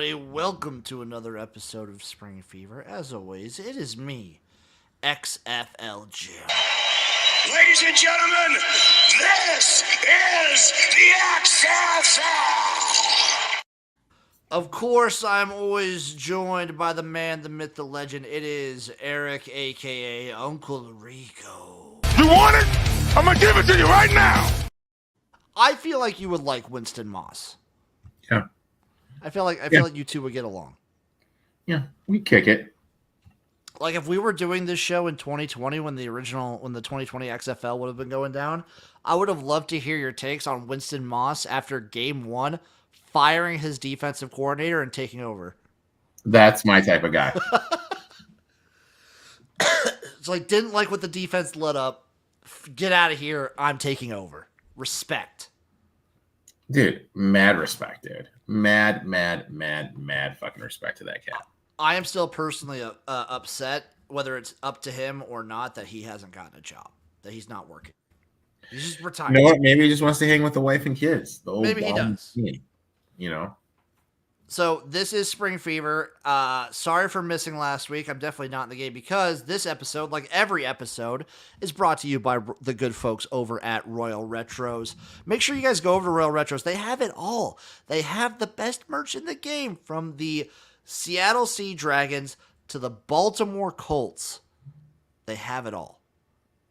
everybody. Welcome to another episode of Spring Fever. As always, it is me, XFL Jim. Ladies and gentlemen, this is the XFL. Of course, I'm always joined by the man, the myth, the legend. It is Erik, a.k.a. Uncle Rico. You want it? I'm going to give it to you right now. I feel like you would like Winston Moss. Yeah. I feel like you two would get along. Yeah, we kick it. Like if we were doing this show in 2020 when the 2020 XFL would have been going down, I would have loved to hear your takes on Winston Moss after game 1 firing his defensive coordinator and taking over. That's my type of guy. It's like, didn't like what the defense let up. Get out of here. I'm taking over. Respect. Dude, mad respect, dude. Mad fucking respect to that cat. I am still personally upset, whether it's up to him or not, that he hasn't gotten a job, that he's not working. He's just retired. You know what? Maybe he just wants to hang with the wife and kids. Maybe he does. Team, you know? So this is Spring Fever. Sorry for missing last week. I'm definitely not in the game because this episode, like every episode, is brought to you by the good folks over at Royal Retros. Make sure you guys go over to Royal Retros. They have it all. They have the best merch in the game, from the Seattle Sea Dragons to the Baltimore Colts. They have it all.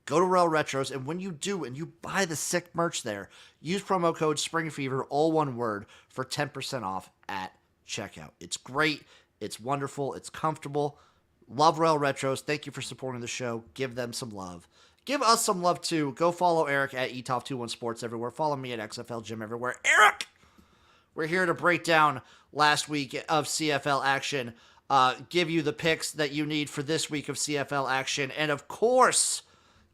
Go to Royal Retros, and when you do and you buy the sick merch there, use promo code SPRINGFEVER, all one word, for 10% off at checkout. It's great. It's wonderful. It's comfortable. Love Royal Retros. Thank you for supporting the show. Give them some love. Give us some love, too. Go follow Erik at ETOP21Sports everywhere. Follow me at XFL Jim everywhere. Erik! We're here to break down last week of CFL action, give you the picks that you need for this week of CFL action, and, of course,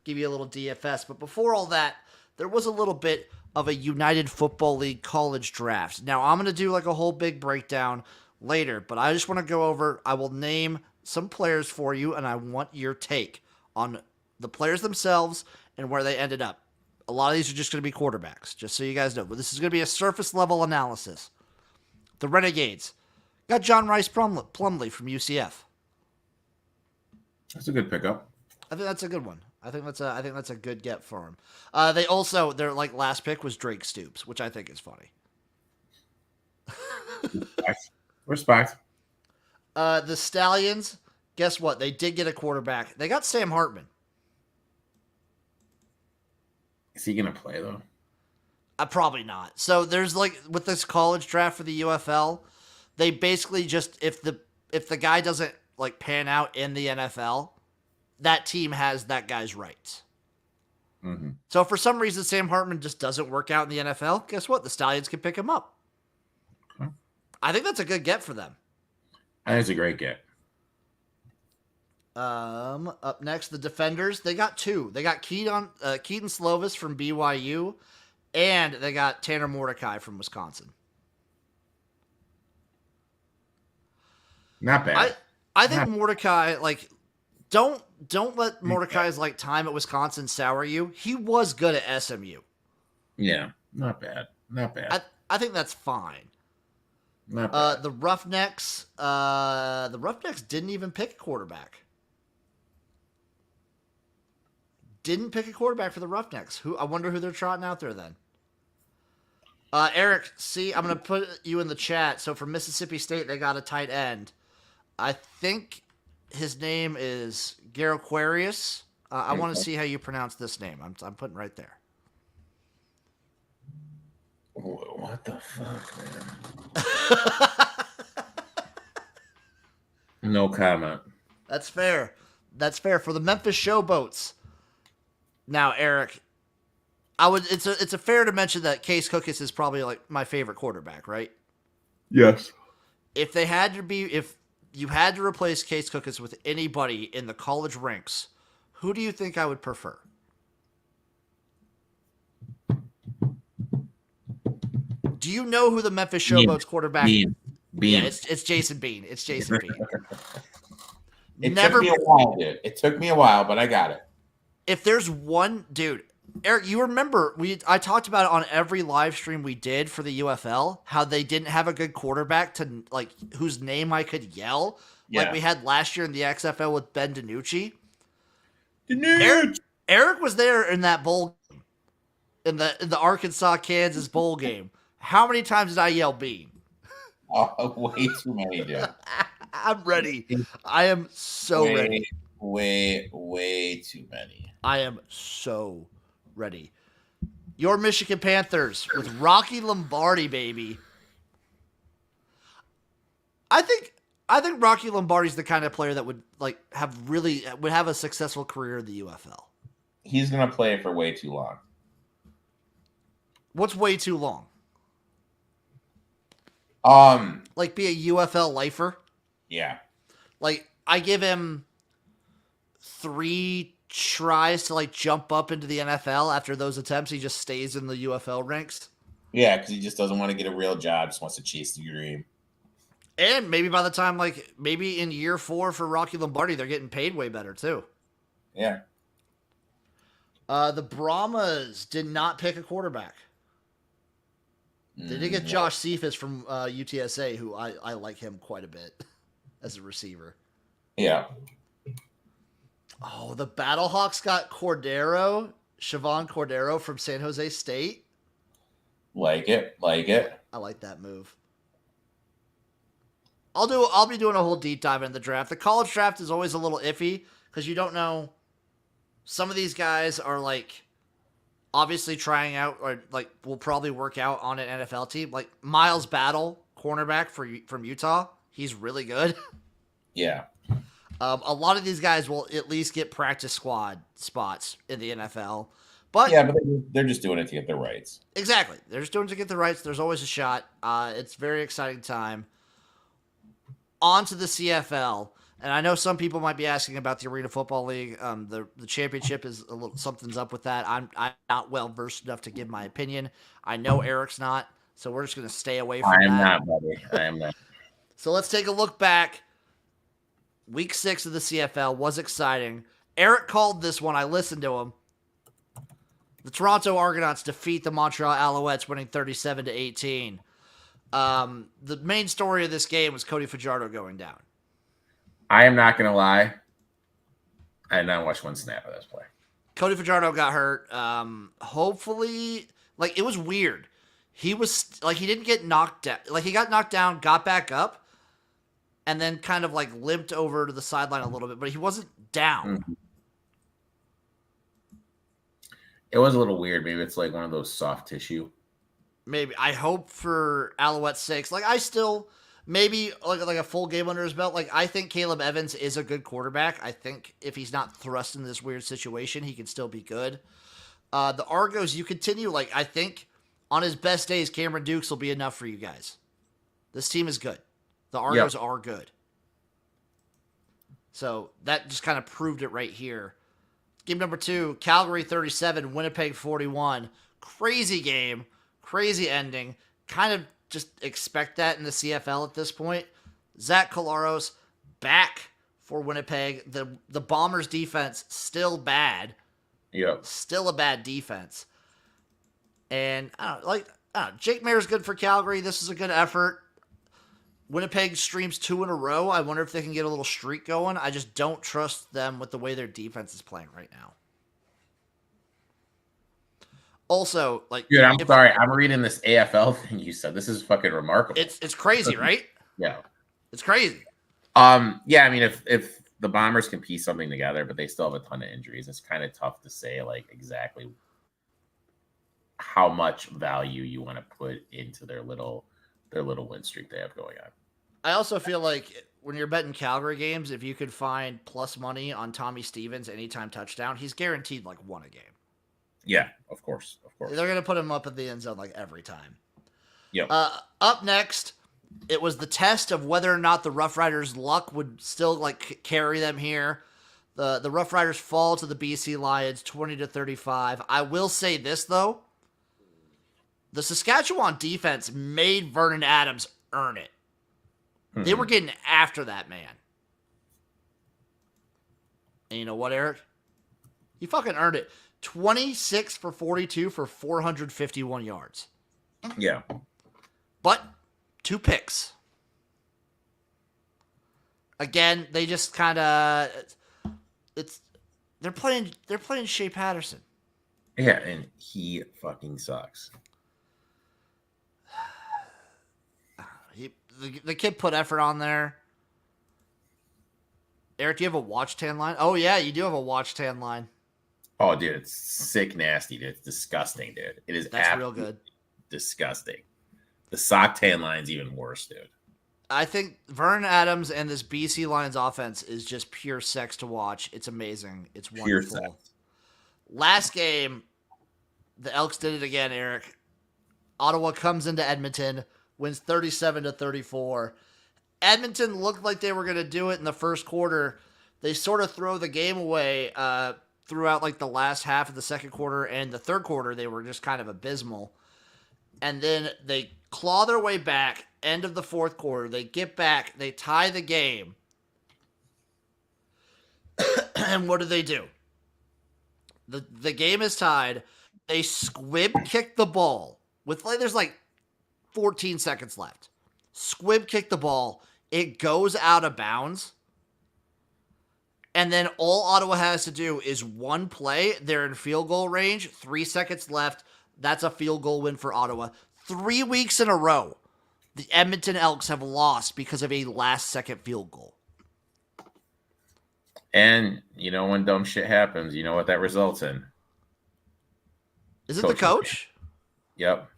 give you a little DFS. But before all that, there was a little bit of a United Football League college draft. Now, I'm going to do like a whole big breakdown later, but I just want to go over, I will name some players for you, and I want your take on the players themselves and where they ended up. A lot of these are just going to be quarterbacks, just so you guys know. But this is going to be a surface-level analysis. The Renegades got John Rice Plumlee from UCF. That's a good pickup. I think that's a good one. I think that's a good get for him. They also, their like last pick was Drake Stoops, which I think is funny. Respect. The Stallions, guess what? They did get a quarterback. They got Sam Hartman. Is he gonna play though? Probably not. So there's like with this college draft for the UFL, they basically just if the guy doesn't like pan out in the NFL, that team has that guy's rights. Mm-hmm. So for some reason, Sam Hartman just doesn't work out in the NFL. Guess what? The Stallions can pick him up. Okay. I think that's a good get for them. I think it's a great get. Up next, the Defenders. They got two. They got Keaton Slovis from BYU, and they got Tanner Mordecai from Wisconsin. Not bad. I think Mordecai, like, don't let Mordecai's like time at Wisconsin sour you. He was good at SMU. Yeah, not bad. Not bad. I think that's fine. Not bad. The Roughnecks didn't even pick a quarterback. Didn't pick a quarterback for the Roughnecks. I wonder who they're trotting out there then. Erik, see, I'm going to put you in the chat. So for Mississippi State, they got a tight end. I think his name is Garoquarius. I want to see how you pronounce this name. I'm putting right there. What the fuck, man? No comment. That's fair. That's fair. For the Memphis Showboats. Now, Erik, it's a fair to mention that Case Cookus is probably like my favorite quarterback, right? Yes. If you had to replace Case Cookus with anybody in the college ranks, who do you think I would prefer? Do you know who the Memphis Showboats quarterback is? Bean. Yeah, it's Jason Bean. It's Jason Bean. It took me a while, dude. It took me a while, but I got it. If there's one dude, Eric, you remember I talked about it on every live stream we did for the UFL, how they didn't have a good quarterback to like whose name I could yell, like Yeah. we had last year in the XFL with Ben DiNucci. Danucci! Eric was there in that bowl in the Arkansas Kansas bowl game. How many times did I yell Bean? Oh, way too many, dude. I'm ready. I am so ready. Way too many. I am so ready. Your Michigan Panthers with Rocky Lombardi, baby. I think Rocky Lombardi's the kind of player that would have a successful career in the UFL. He's gonna play for way too long. What's way too long? Like be a UFL lifer? Yeah. Like I give him 3 tries to like jump up into the NFL. After those attempts, he just stays in the UFL ranks. Yeah, because he just doesn't want to get a real job, just wants to chase the dream. And maybe by the time, like, maybe in year 4 for Rocky Lombardi, they're getting paid way better, too. Yeah. The Brahmas did not pick a quarterback. They did get Josh Cephas from UTSA, who I like him quite a bit as a receiver. Yeah. Oh, the Battlehawks got Siobhan Cordero from San Jose State. Like it. I like that move. I'll be doing a whole deep dive in the draft. The college draft is always a little iffy because you don't know. Some of these guys are like obviously trying out or like will probably work out on an NFL team. Like Miles Battle, cornerback from Utah, he's really good. Yeah. A lot of these guys will at least get practice squad spots in the NFL. But yeah, but they're just doing it to get their rights. Exactly. They're just doing it to get the rights. There's always a shot. It's a very exciting time. On to the CFL. And I know some people might be asking about the Arena Football League. The championship is a little something's up with that. I'm not well versed enough to give my opinion. I know Eric's not, so we're just going to stay away from that. I am not, buddy. I am not. So let's take a look back. Week 6 of the CFL was exciting. Eric called this one. I listened to him. The Toronto Argonauts defeat the Montreal Alouettes, winning 37-18. The main story of this game was Cody Fajardo going down. I am not going to lie. I did not watch one snap of this play. Cody Fajardo got hurt. Hopefully, like, it was weird. He was, like, he didn't get knocked down. Like, he got knocked down, got back up, and then kind of, like, limped over to the sideline a little bit, but he wasn't down. Mm-hmm. It was a little weird. Maybe it's like one of those soft tissue. Maybe. I hope for Alouette's sakes. Like, I still, maybe like a full game under his belt. Like, I think Caleb Evans is a good quarterback. I think if he's not thrust in this weird situation, he can still be good. The Argos, you continue. Like, I think on his best days, Cameron Dukes will be enough for you guys. This team is good. The Argos are good. So that just kind of proved it right here. Game number 2, Calgary 37, Winnipeg 41. Crazy game. Crazy ending. Kind of just expect that in the CFL at this point. Zach Collaros back for Winnipeg. The Bombers defense still bad. Yep. Still a bad defense. And Jake Maier's good for Calgary. This is a good effort. Winnipeg streams 2 in a row. I wonder if they can get a little streak going. I just don't trust them with the way their defense is playing right now. Also, like, dude, I'm sorry. I'm reading this AFL thing you said. This is fucking remarkable. It's crazy, right? Yeah. It's crazy. Yeah, I mean, if the Bombers can piece something together, but they still have a ton of injuries, it's kind of tough to say like exactly how much value you want to put into their little win streak they have going on. I also feel like when you're betting Calgary games, if you could find plus money on Tommy Stevens anytime touchdown, he's guaranteed like 1 a game. Yeah, of course. They're gonna put him up at the end zone like every time. Yep. Up next, it was the test of whether or not the Rough Riders' luck would still like carry them here. The Rough Riders fall to the BC Lions 20-35. I will say this though. The Saskatchewan defense made Vernon Adams earn it. Mm-hmm. They were getting after that man. And you know what, Eric? He fucking earned it. 26 for 42 for 451 yards. Yeah. But 2 picks. Again, they just kind of they're playing Shea Patterson. Yeah, and he fucking sucks. The kid put effort on there. Eric, do you have a watch tan line? Oh yeah, you do have a watch tan line. Oh, dude, it's sick, nasty, dude. It's disgusting, dude. It is That's real good. Disgusting. The sock tan line's even worse, dude. I think Vernon Adams and this BC Lions offense is just pure sex to watch. It's amazing. It's wonderful. Last game, the Elks did it again, Eric. Ottawa comes into Edmonton, wins 37-34. Edmonton looked like they were going to do it in the first quarter. They sort of throw the game away throughout like the last half of the second quarter, and the third quarter they were just kind of abysmal. And then they claw their way back, end of the fourth quarter. They get back, they tie the game. And what do? The game is tied. They squib kick the ball with there's like 14 seconds left. Squib kick the ball. It goes out of bounds. And then all Ottawa has to do is one play. They're in field goal range. 3 seconds left. That's a field goal win for Ottawa. 3 weeks in a row, the Edmonton Elks have lost because of a last-second field goal. And you know when dumb shit happens, you know what that results in? Is it the coach? Yep.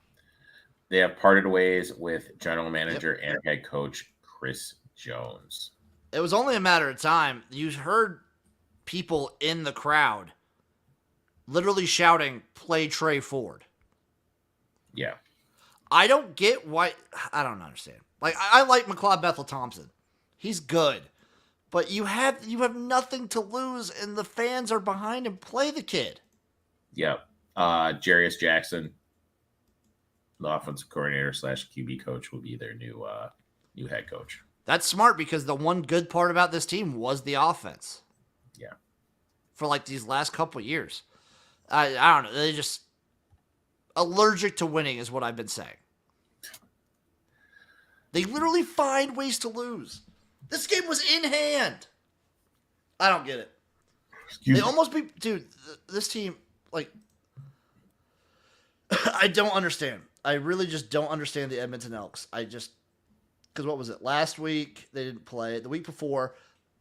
They have parted ways with general manager and head coach Chris Jones. It was only a matter of time. You heard people in the crowd literally shouting, "Play Trey Ford." Yeah. I don't get why. I don't understand. Like, I like McLeod Bethel-Thompson. He's good. But you have nothing to lose, and the fans are behind him. Play the kid. Yep. Jarius Jackson, the offensive coordinator / QB coach, will be their new head coach. That's smart because the one good part about this team was the offense. Yeah. For like these last couple of years. I don't know. They just allergic to winning is what I've been saying. They literally find ways to lose. This game was in hand. I don't get it. They almost beat... Dude, this team, like... I don't understand. I really just don't understand the Edmonton Elks. Because what was it? Last week, they didn't play. The week before,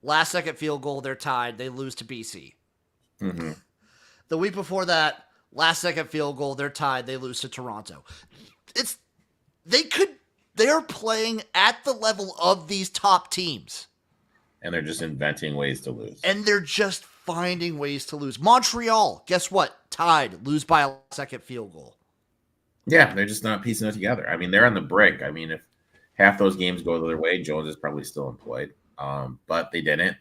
last second field goal, they're tied. They lose to BC. Mm-hmm. The week before that, last second field goal, they're tied. They lose to Toronto. They're playing at the level of these top teams. And they're just inventing ways to lose. And they're just finding ways to lose. Montreal, guess what? Tied. Lose by a second field goal. Yeah, they're just not piecing it together. I mean, they're on the brick. I mean, if half those games go the other way, Jones is probably still employed. But they didn't.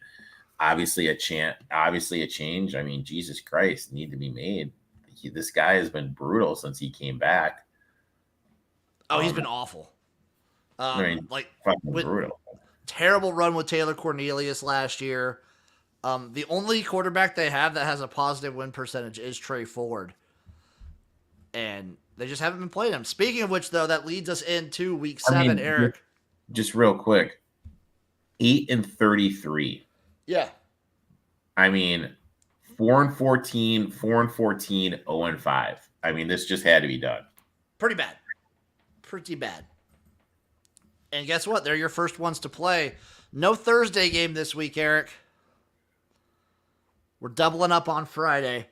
Obviously a change. I mean, Jesus Christ, need to be made. This guy has been brutal since he came back. Oh, he's been awful. Fucking brutal. Terrible run with Taylor Cornelius last year. The only quarterback they have that has a positive win percentage is Trey Ford. And they just haven't been playing him. Speaking of which, though, that leads us into week 7, Eric. Just real quick. 8-33. Yeah. I mean, 4-14, 4-14, 0-5. I mean, this just had to be done. Pretty bad. And guess what? They're your first ones to play. No Thursday game this week, Eric. We're doubling up on Friday.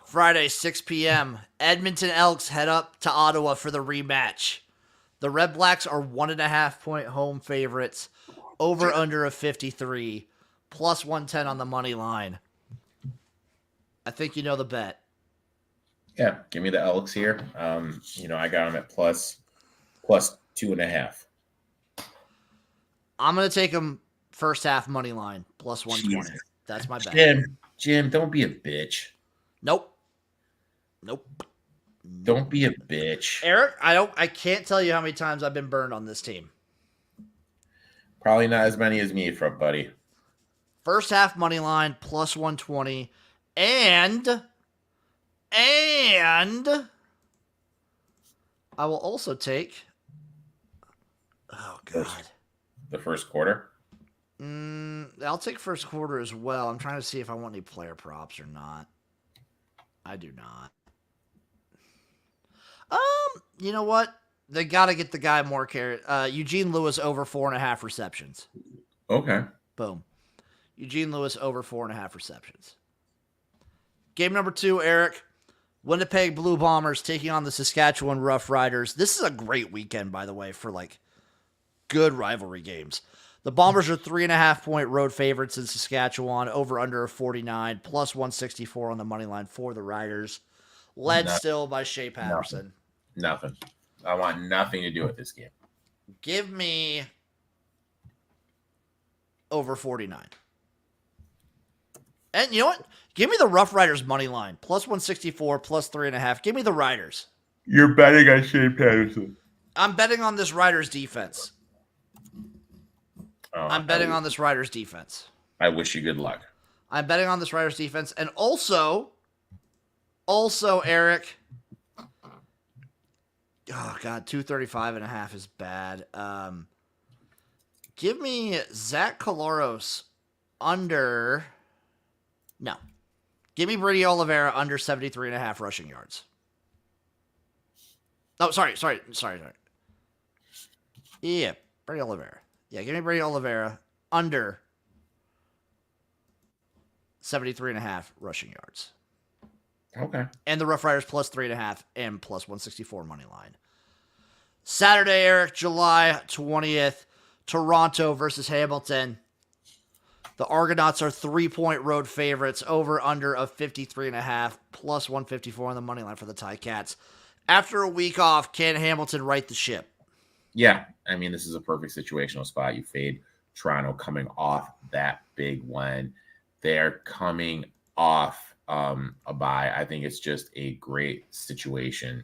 Friday, 6 p.m. Edmonton Elks head up to Ottawa for the rematch. The Red Blacks are 1.5-point home favorites. Over under of 53. Plus 110 on the money line. I think you know the bet. Yeah, give me the Elks here. I got them at plus 2.5. I'm going to take them first half money line, plus 120. Jesus. That's my bet. Jim, don't be a bitch. Nope. Don't be a bitch. Eric, I can't tell you how many times I've been burned on this team. Probably not as many as me, buddy. First half money line, plus 120. And I will also take. Oh God. The first quarter. I'll take first quarter as well. I'm trying to see if I want any player props or not. I do not. You know what? They got to get the guy more carry. Eugene Lewis over 4.5 receptions. Okay. Boom. Eugene Lewis over 4.5 receptions. Game number 2, Eric. Winnipeg Blue Bombers taking on the Saskatchewan Rough Riders. This is a great weekend, by the way, for like good rivalry games. The Bombers are 3.5-point road favorites in Saskatchewan, over under 49, plus 164 on the money line for the Riders. Led still by Shea Patterson. Nothing. I want nothing to do with this game. Give me over 49. And you know what? Give me the Rough Riders money line. Plus 164, plus 3.5. Give me the Riders. You're betting on Shea Patterson. I'm betting on this Riders defense. I'm betting on this Riders defense. I wish you good luck. I'm betting on this Riders defense. And also, Eric. Oh, God. 235.5 is bad. Give me Zach Coloros under. No. Give me Brady Oliveira under 73.5 rushing yards. Oh, sorry. Yeah, Brady Oliveira. Yeah, give me Brady Oliveira under 73.5 rushing yards. Okay. And the Rough Riders plus 3.5 and plus 164 money line. Saturday, Eric, July 20th, Toronto versus Hamilton. The Argonauts are 3-point road favorites, over under of 53.5, plus 154 on the money line for the Ticats. After a week off, can Hamilton right the ship? Yeah, I mean, this is a perfect situational spot. You fade Toronto coming off that big one. They're coming off a bye. I think it's just a great situation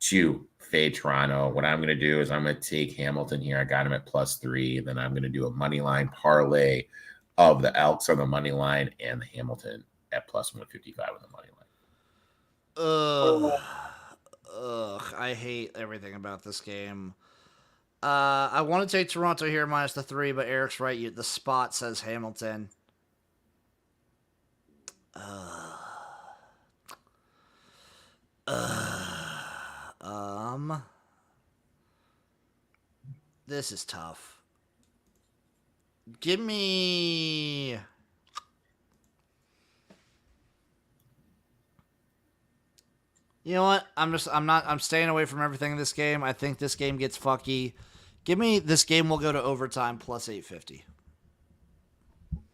to fade Toronto. What I'm going to do is I'm going to take Hamilton here. I got him at +3. Then I'm going to do a money line parlay of the Elks on the money line and the Hamilton at plus 155 on the money line. I hate everything about this game. I want to take Toronto here minus the 3, but Eric's right. The spot says Hamilton. This is tough. Give me. You know what? I'm staying away from everything in this game. I think this game gets fucky. Give me this game will go to overtime plus 850.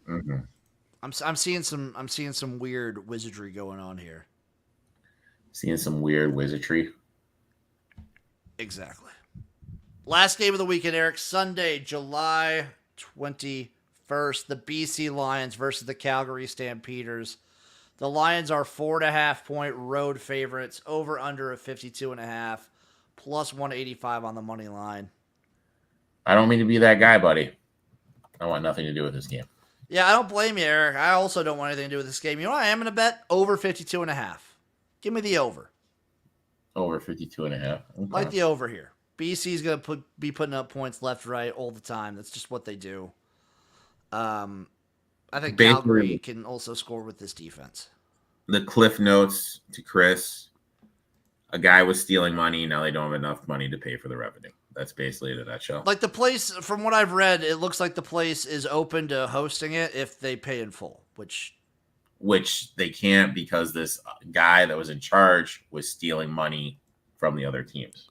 Mm-hmm. I'm seeing some weird wizardry going on here. Seeing some weird wizardry. Exactly. Last game of the weekend, Eric. Sunday, July 21st. The BC Lions versus the Calgary Stampeders. The Lions are 4.5-point road favorites, over under of 52.5, plus 185 on the money line. I don't mean to be that guy, buddy. I want nothing to do with this game. Yeah, I don't blame you, Eric. I also don't want anything to do with this game. You know what I am going to bet? Over 52.5. Give me the over. Over 52.5. Okay. Like the over here. BC's going to be putting up points left, right, all the time. That's just what they do. I think Calgary can also score with this defense. The cliff notes to Chris. A guy was stealing money. Now they don't have enough money to pay for the revenue. That's basically it in a nutshell. Like the place, from what I've read, it looks like the place is open to hosting it if they pay in full, which they can't because this guy that was in charge was stealing money from the other teams.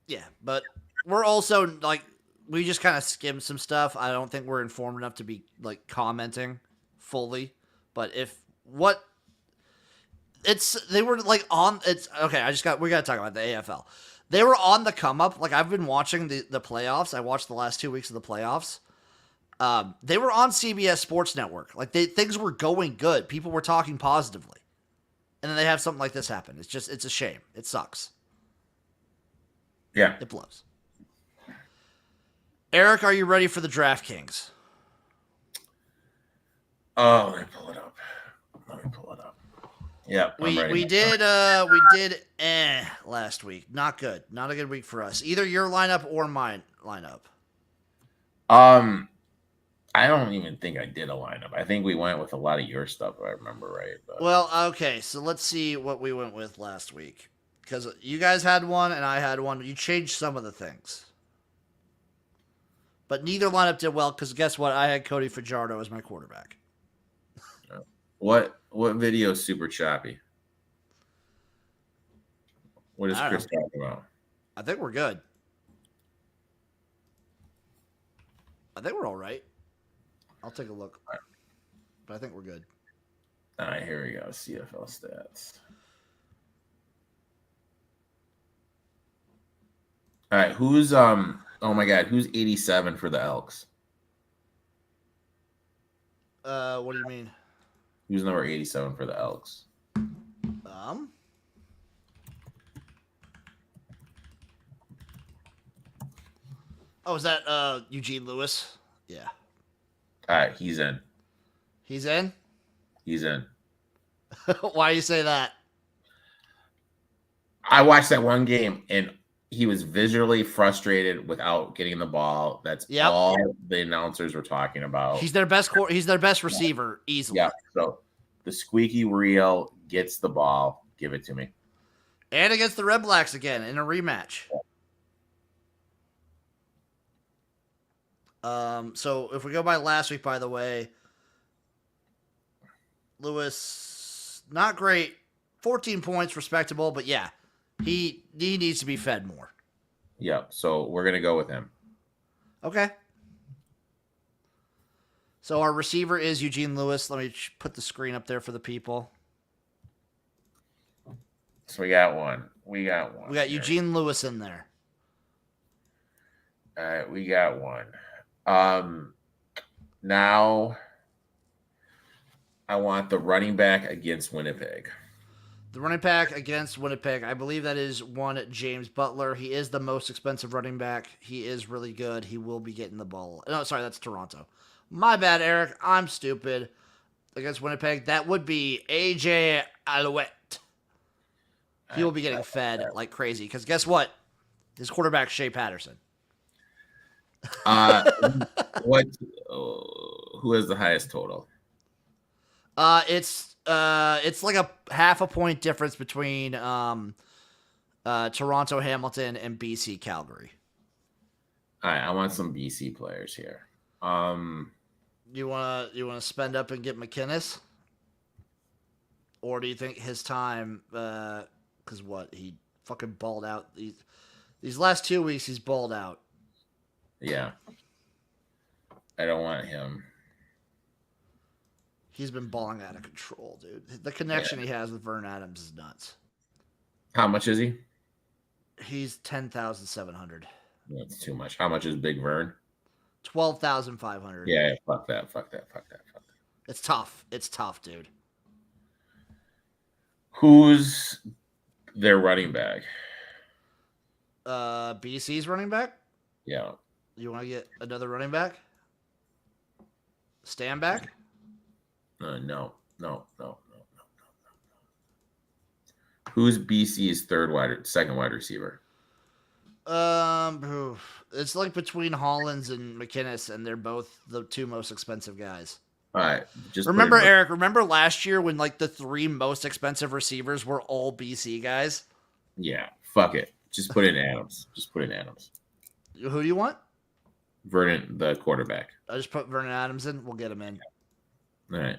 Yeah, but we're also like, we just kind of skimmed some stuff. I don't think we're informed enough to be like commenting fully. But they were like on, okay, we got to talk about the AFL. They were on the come up. Like I've been watching the playoffs. I watched the last 2 weeks of the playoffs. They were on CBS Sports Network. Like things were going good. People were talking positively. And then they have something like this happen. It's a shame. It sucks. Yeah. It blows. Eric, are you ready for the DraftKings? Oh, let me pull it up. Yeah, I'm ready. We did last week. Not good. Not a good week for us. Either your lineup or mine lineup. I don't even think I did a lineup. I think we went with a lot of your stuff, if I remember right. But Well, okay, so let's see what we went with last week. Because you guys had one and I had one. You changed some of the things. But neither lineup did well because guess what? I had Cody Fajardo as my quarterback. what video is super choppy? What is I don't Chris talking about? I think we're good. I think we're all right. I'll take a look. But I think we're good. All right, here we go. CFL stats. All right, who's oh my god, who's 87 for the Elks? What do you mean? Who's number 87 for the Elks? Oh, is that Eugene Lewis? Yeah. All right, he's in. He's in? He's in. Why do you say that? I watched that one game and he was visually frustrated without getting the ball. That's all the announcers were talking about. He's their best receiver easily. Yeah. So the squeaky wheel gets the ball. Give it to me. And against the Red Blacks again in a rematch. So if we go by last week, by the way, Lewis, not great. 14 points, respectable, but yeah, he needs to be fed more. Yeah, so we're going to go with him. Okay. So our receiver is Eugene Lewis. Let me put the screen up there for the people. So we got one. We got here. Eugene Lewis in there. All right, we got one. Now I want the running back against Winnipeg. The running back against Winnipeg, I believe that is one James Butler. He is the most expensive running back. He is really good. He will be getting the ball. No, sorry, that's Toronto. My bad, Eric. I'm stupid. Against Winnipeg, that would be AJ Alouette. He will be getting fed like crazy because guess what? His quarterback's Shea Patterson. What? Who has the highest total? It's like a half a point difference between Toronto Hamilton and BC Calgary. All right, I want some BC players here. You wanna spend up and get McInnes, or do you think his time? Because what he fucking balled out these last 2 weeks, he's balled out. Yeah, I don't want him. He's been balling out of control, dude. The connection he has with Vern Adams is nuts. How much is he? He's 10,700. That's too much. How much is Big Vern? 12,500. Yeah, fuck that. It's tough. It's tough, dude. Who's their running back? BC's running back? Yeah. You want to get another running back? Stand back? No. Who's BC's second wide receiver? It's like between Hollins and McInnes, and they're both the two most expensive guys. All right, just remember, Eric. Remember last year when like the three most expensive receivers were all BC guys? Yeah, fuck it. Just put in Adams. Who do you want? Vernon, the quarterback. I just put Vernon Adams in. We'll get him in. All right.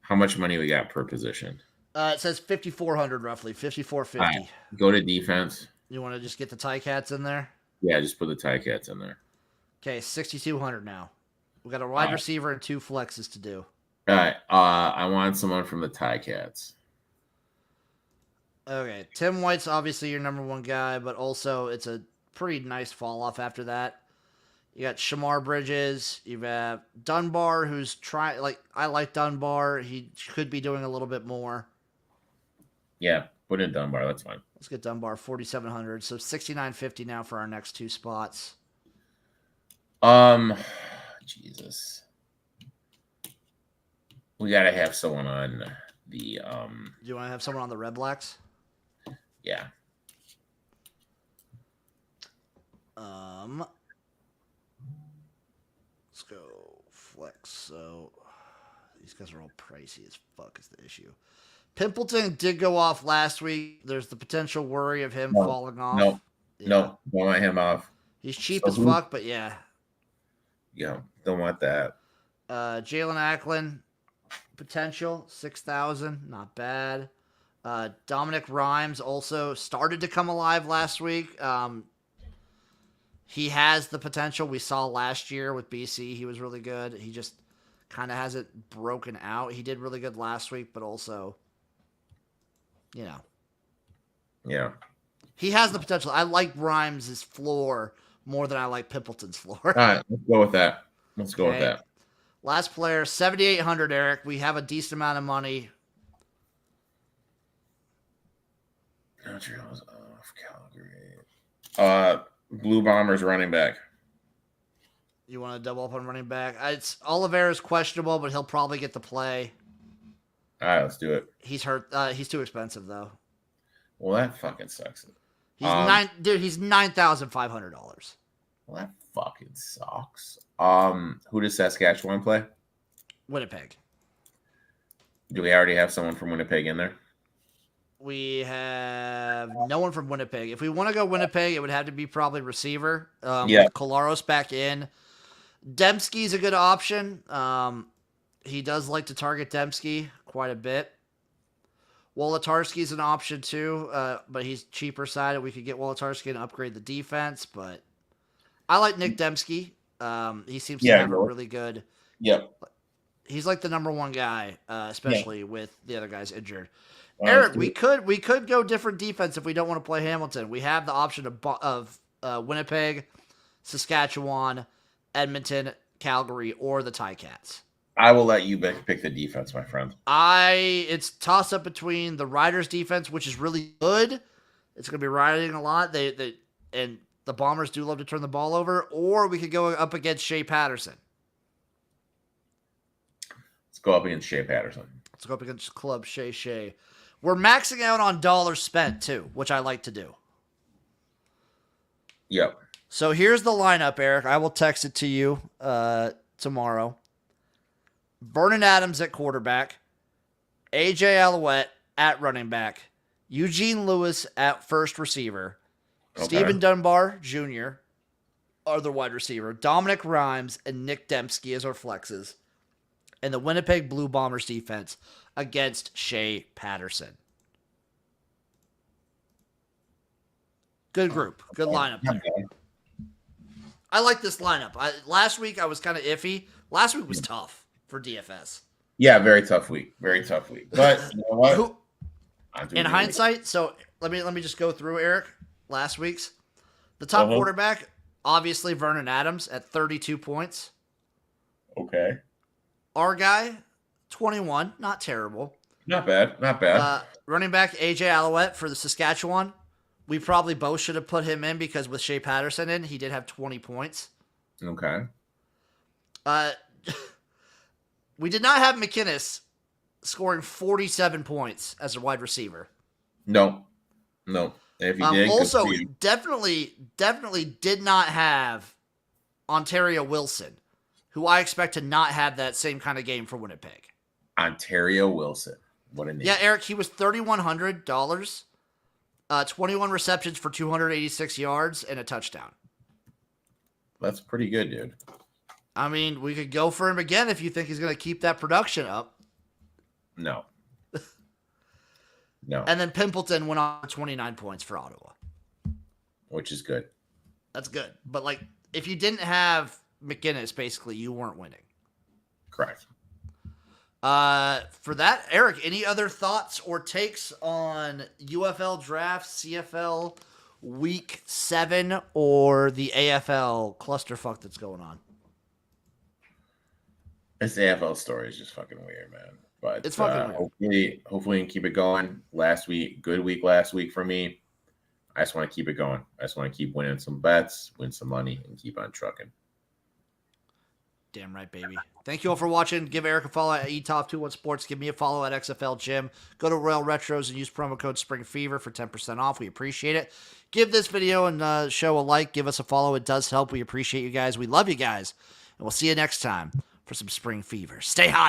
How much money we got per position? It says 5,400 roughly, 5,450. Right, go to defense. You want to just get the Ticats in there? Yeah, just put the Ticats in there. Okay, 6,200 now. We got a wide receiver and two flexes to do. All right. I want someone from the Ticats. Okay, Tim White's obviously your number one guy, but also it's a pretty nice fall off after that. You got Shamar Bridges. You have Dunbar, who's trying. I like Dunbar. He could be doing a little bit more. Yeah, put in Dunbar. That's fine. Let's get Dunbar 4,700. So 6,950 now for our next two spots. Jesus. We gotta have someone on the Do you want to have someone on the Red Blacks? yeah. Let's go flex. So these guys are all pricey as fuck is the issue. Pimpleton did go off last week. There's the potential worry of him falling off. No, Yeah. no, don't want him off. He's cheap as fuck, but yeah. Yeah, don't want that. Jalen Acklin, potential 6,000, not bad. Dominic Rhymes also started to come alive last week. He has the potential we saw last year with BC. He was really good. He just kind of hasn't broken out. He did really good last week, but also, Yeah. he has the potential. I like Rhymes' floor more than I like Pimpleton's floor. All right, let's go with that. Let's go with that. Last player, 7,800, Eric. We have a decent amount of money. Montreal's off Calgary. Blue Bombers running back. You want to double up on running back? It's Oliveira's questionable, but he'll probably get the play. All right, let's do it. He's hurt. He's too expensive though. Well, that fucking sucks. He's $9,500. Well, that fucking sucks. Who does Saskatchewan play? Winnipeg. Do we already have someone from Winnipeg in there? We have no one from Winnipeg. If we want to go Winnipeg, it would have to be probably receiver. With Kolaros back in. Dembski's a good option. He does like to target Dembski quite a bit. Wolotarski's an option too, but he's cheaper side. We could get Wolotarski and upgrade the defense, but I like Nick Dembski. He seems to have a really good. Yep. He's like the number one guy, especially with the other guys injured. Eric, we could go different defense if we don't want to play Hamilton. We have the option of Winnipeg, Saskatchewan, Edmonton, Calgary, or the Ticats. I will let you pick the defense, my friend. It's toss up between the Riders defense, which is really good. It's going to be riding a lot. And the Bombers do love to turn the ball over. Or we could go up against Shea Patterson. Let's go up against Shea Patterson. Let's go up against Club Shea. We're maxing out on dollars spent too, which I like to do. Yep. So here's the lineup, Eric. I will text it to you tomorrow. Vernon Adams at quarterback. AJ Alouette at running back. Eugene Lewis at first receiver. Okay. Stephen Dunbar Jr. are the wide receiver. Dominic Rhymes and Nick Dembski as our flexes. And the Winnipeg Blue Bombers defense against Shea Patterson. Good group. Good lineup there. I like this lineup. Last week I was kind of iffy. Last week was tough for DFS. Yeah, very tough week. Very tough week. But you know what? In hindsight, so let me just go through, Eric, last week's. The top quarterback, obviously Vernon Adams at 32 points. Okay. Our guy, 21. Not terrible. Not bad. Running back, AJ Alouette for the Saskatchewan. We probably both should have put him in because with Shea Patterson in, he did have 20 points. Okay. We did not have McInnes scoring 47 points as a wide receiver. No. If he did, also, definitely did not have Ontario Wilson, who I expect to not have that same kind of game for Winnipeg. Ontario Wilson. What a name. Yeah, Eric, he was $3,100. 21 receptions for 286 yards and a touchdown. That's pretty good, dude. I mean, we could go for him again if you think he's going to keep that production up. No. And then Pimpleton went on 29 points for Ottawa. Which is good. That's good. But, if you didn't have McInnes, basically, you weren't winning. Correct. For that, Eric, any other thoughts or takes on UFL draft, CFL week 7, or the AFL clusterfuck that's going on? This AFL story is just fucking weird, man. But it's fucking weird. Hopefully we can keep it going. Good week last week for me. I just want to keep it going. I just want to keep winning some bets, win some money, and keep on trucking. Damn right, baby. Thank you all for watching. Give Erik a follow at eTop21 Sports. Give me a follow at XFL Gym. Go to Royal Retros and use promo code SPRINGFEVER for 10% off. We appreciate it. Give this video and show a like. Give us a follow. It does help. We appreciate you guys. We love you guys. And we'll see you next time for some Spring Fever. Stay hot.